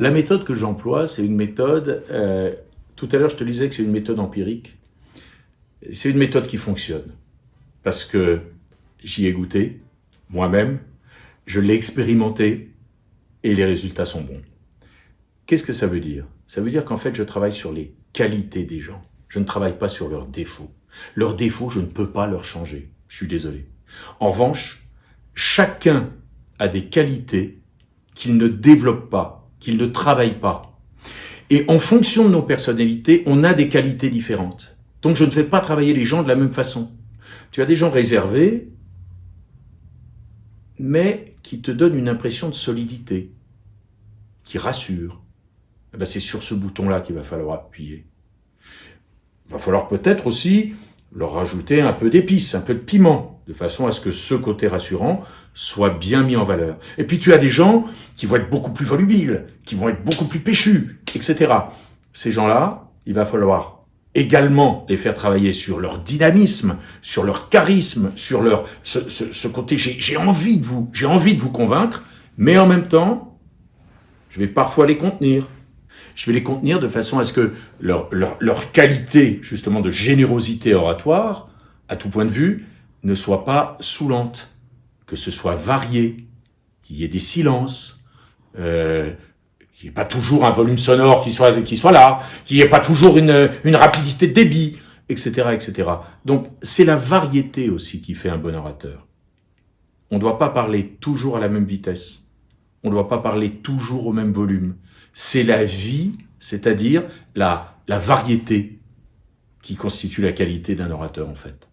la méthode que j'emploie, c'est une méthode, tout à l'heure je te disais que c'est une méthode empirique, c'est une méthode qui fonctionne, parce que j'y ai goûté, moi-même, je l'ai expérimenté, et les résultats sont bons. Qu'est-ce que ça veut dire? Ça veut dire qu'en fait, je travaille sur les qualités des gens. Je ne travaille pas sur leurs défauts. Leurs défauts, je ne peux pas leur changer. Je suis désolé. En revanche, chacun a des qualités qu'il ne développe pas, qu'il ne travaille pas. Et en fonction de nos personnalités, on a des qualités différentes. Donc je ne fais pas travailler les gens de la même façon. Tu as des gens réservés, mais qui te donnent une impression de solidité, qui rassurent. Eh ben, c'est sur ce bouton-là qu'il va falloir appuyer. Il va falloir peut-être aussi leur rajouter un peu d'épices, un peu de piment, de façon à ce que ce côté rassurant soit bien mis en valeur. Et puis tu as des gens qui vont être beaucoup plus volubiles, qui vont être beaucoup plus péchus, etc. Ces gens-là, il va falloir également les faire travailler sur leur dynamisme, sur leur charisme, sur leur ce côté j'ai envie de vous convaincre, mais en même temps, je vais parfois les contenir. Je vais les contenir de façon à ce que leur qualité, justement, de générosité oratoire, à tout point de vue, ne soit pas saoulante, que ce soit varié, qu'il y ait des silences, qu'il n'y ait pas toujours un volume sonore qui soit là, qu'il n'y ait pas toujours une rapidité de débit, etc., etc. Donc, c'est la variété aussi qui fait un bon orateur. On ne doit pas parler toujours à la même vitesse. On ne doit pas parler toujours au même volume. C'est la vie, c'est-à-dire la variété qui constitue la qualité d'un orateur, en fait.